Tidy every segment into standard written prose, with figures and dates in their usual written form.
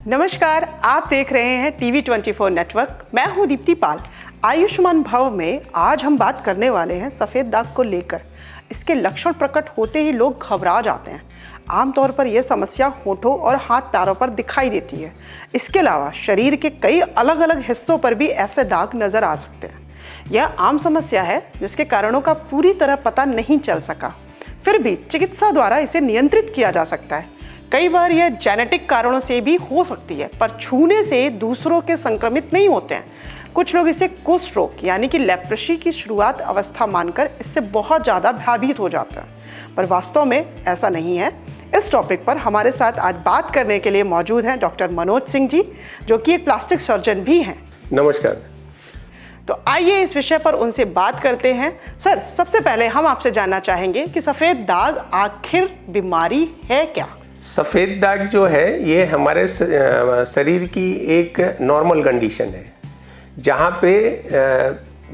नमस्कार, आप देख रहे हैं TV24 नेटवर्क। मैं हूं दीप्ति पाल। आयुष्मान भव में आज हम बात करने वाले हैं सफ़ेद दाग को लेकर। इसके लक्षण प्रकट होते ही लोग घबरा जाते हैं। आमतौर पर यह समस्या होठों और हाथ पैरों पर दिखाई देती है। इसके अलावा शरीर के कई अलग अलग हिस्सों पर भी ऐसे दाग नज़र आ सकते हैं। यह आम समस्या है जिसके कारणों का पूरी तरह पता नहीं चल सका। फिर भी चिकित्सा द्वारा इसे नियंत्रित किया जा सकता है। कई बार यह जेनेटिक कारणों से भी हो सकती है, पर छूने से दूसरों के संक्रमित नहीं होते हैं। कुछ लोग इसे कुष्ठ रोग यानी कि लेप्रेसी की शुरुआत अवस्था मानकर इससे बहुत ज़्यादा भयभीत हो जाता है, पर वास्तव में ऐसा नहीं है। इस टॉपिक पर हमारे साथ आज बात करने के लिए मौजूद हैं डॉक्टर मनोज सिंह जी, जो कि एक प्लास्टिक सर्जन भी हैं। नमस्कार। तो आइए इस विषय पर उनसे बात करते हैं। सर, सबसे पहले हम आपसे जानना चाहेंगे कि सफ़ेद दाग आखिर बीमारी है क्या? सफ़ेद दाग जो है ये हमारे शरीर की एक नॉर्मल कंडीशन है, जहाँ पे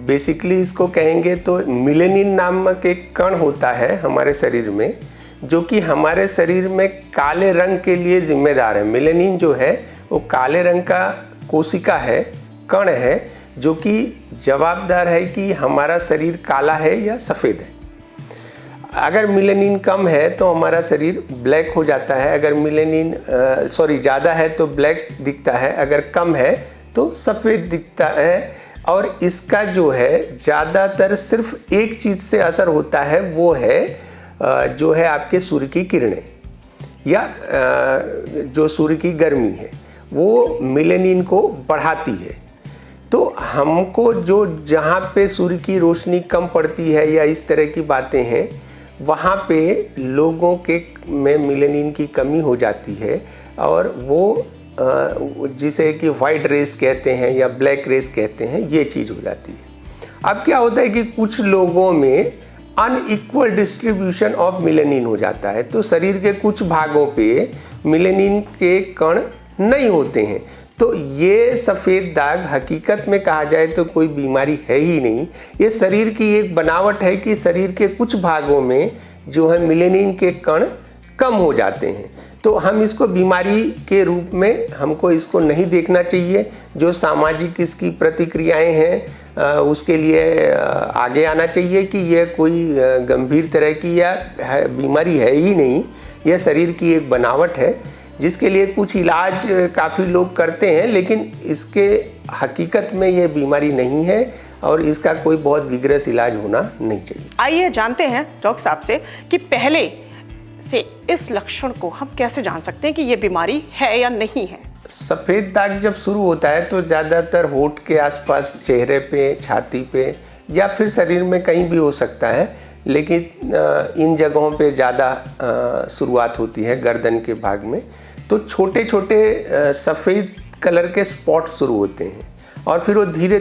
बेसिकली इसको कहेंगे तो मेलेनिन नामक एक कण होता है हमारे शरीर में, जो कि हमारे शरीर में काले रंग के लिए जिम्मेदार है। मेलेनिन जो है वो काले रंग का कोशिका है, कण है, जो कि जवाबदार है कि हमारा शरीर काला है या सफ़ेद है। अगर मेलेनिन कम है तो हमारा शरीर ब्लैक हो जाता है। अगर मेलेनिन ज़्यादा है तो ब्लैक दिखता है, अगर कम है तो सफ़ेद दिखता है। और इसका जो है ज़्यादातर सिर्फ एक चीज़ से असर होता है, वो है जो है आपके सूर्य की किरणें या जो सूर्य की गर्मी है, वो मेलेनिन को बढ़ाती है। तो हमको जो जहाँ पे सूर्य की रोशनी कम पड़ती है या इस तरह की बातें हैं, वहाँ पे लोगों के में मेलेनिन की कमी हो जाती है और वो जिसे कि वाइट रेस कहते हैं या ब्लैक रेस कहते हैं, ये चीज़ हो जाती है। अब क्या होता है कि कुछ लोगों में अनइक्वल डिस्ट्रीब्यूशन ऑफ मेलेनिन हो जाता है, तो शरीर के कुछ भागों पे मेलेनिन के कण नहीं होते हैं। तो ये सफ़ेद दाग हकीकत में कहा जाए तो कोई बीमारी है ही नहीं। ये शरीर की एक बनावट है कि शरीर के कुछ भागों में जो है मेलेनिन के कण कम हो जाते हैं। तो हम इसको बीमारी के रूप में हमको इसको नहीं देखना चाहिए। जो सामाजिक इसकी प्रतिक्रियाएं हैं उसके लिए आगे आना चाहिए कि यह कोई गंभीर तरह की या बीमारी है ही नहीं, यह शरीर की एक बनावट है जिसके लिए कुछ इलाज काफ़ी लोग करते हैं, लेकिन इसके हकीकत में ये बीमारी नहीं है और इसका कोई बहुत विग्रस इलाज होना नहीं चाहिए। आइए जानते हैं डॉक्टर साहब से कि पहले से इस लक्षण को हम कैसे जान सकते हैं कि ये बीमारी है या नहीं है। सफ़ेद दाग जब शुरू होता है तो ज़्यादातर होठ के आसपास, चेहरे पे, छाती पे या फिर शरीर में कहीं भी हो सकता है, लेकिन इन जगहों पे ज़्यादा शुरुआत होती है गर्दन के भाग में। तो छोटे छोटे सफ़ेद कलर के स्पॉट शुरू होते हैं और फिर वो धीरे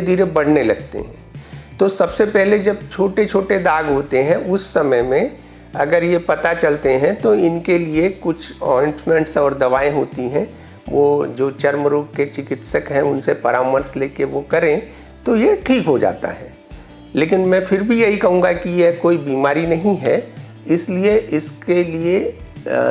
धीरे बढ़ने लगते हैं। तो सबसे पहले जब छोटे छोटे दाग होते हैं उस समय में अगर ये पता चलते हैं तो इनके लिए कुछ ऑइंटमेंट्स और दवाएं होती हैं, वो जो चर्म रोग के चिकित्सक हैं उनसे परामर्श लेके वो करें तो ये ठीक हो जाता है। लेकिन मैं फिर भी यही कहूँगा कि यह कोई बीमारी नहीं है, इसलिए इसके लिए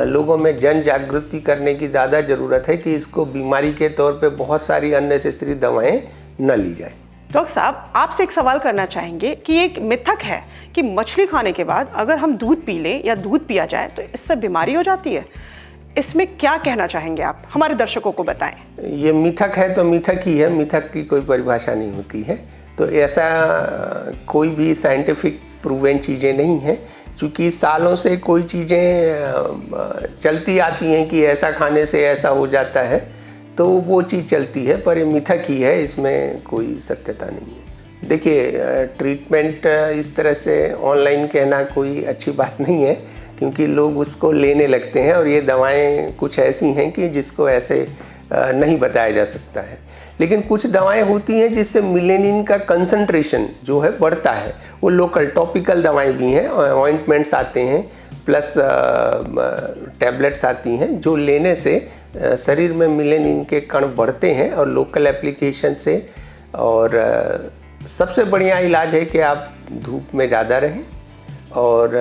लोगों में जन जागृति करने की ज़्यादा ज़रूरत है कि इसको बीमारी के तौर पे बहुत सारी अननेसेसरी दवाएं न ली जाएं। डॉक्टर साहब, आपसे एक सवाल करना चाहेंगे कि एक मिथक है कि मछली खाने के बाद अगर हम दूध पी लें या दूध पिया जाए तो इससे बीमारी हो जाती है। इसमें क्या कहना चाहेंगे आप? हमारे दर्शकों को बताएं। ये मिथक है तो मिथक ही है, मिथक की कोई परिभाषा नहीं होती है। तो ऐसा कोई भी साइंटिफिक प्रूवन चीज़ें नहीं हैं, क्योंकि सालों से कोई चीज़ें चलती आती हैं कि ऐसा खाने से ऐसा हो जाता है, तो वो चीज़ चलती है, पर ये मिथक ही है, इसमें कोई सत्यता नहीं है। देखिए, ट्रीटमेंट इस तरह से ऑनलाइन कहना कोई अच्छी बात नहीं है, क्योंकि लोग उसको लेने लगते हैं और ये दवाएं कुछ ऐसी हैं कि जिसको ऐसे नहीं बताया जा सकता है। लेकिन कुछ दवाएं होती हैं जिससे मेलेनिन का कंसंट्रेशन जो है बढ़ता है। वो लोकल टॉपिकल दवाएं भी हैं, ऑइंटमेंट्स आते हैं, प्लस टैबलेट्स आती हैं, जो लेने से शरीर में मेलेनिन के कण बढ़ते हैं और लोकल एप्लीकेशन से। और सबसे बढ़िया इलाज है कि आप धूप में ज़्यादा रहें, और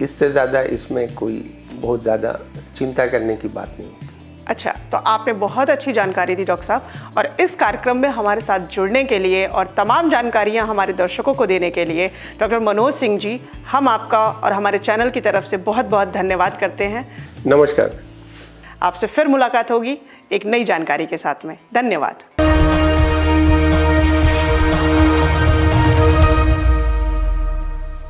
इससे ज़्यादा इसमें कोई बहुत ज़्यादा चिंता करने की बात नहीं होती। अच्छा, तो आपने बहुत अच्छी जानकारी दी डॉक्टर साहब, और इस कार्यक्रम में हमारे साथ जुड़ने के लिए और तमाम जानकारियां हमारे दर्शकों को देने के लिए डॉक्टर मनोज सिंह जी, हम आपका और हमारे चैनल की तरफ से बहुत बहुत धन्यवाद करते हैं। नमस्कार। आपसे फिर मुलाकात होगी एक नई जानकारी के साथ में। धन्यवाद।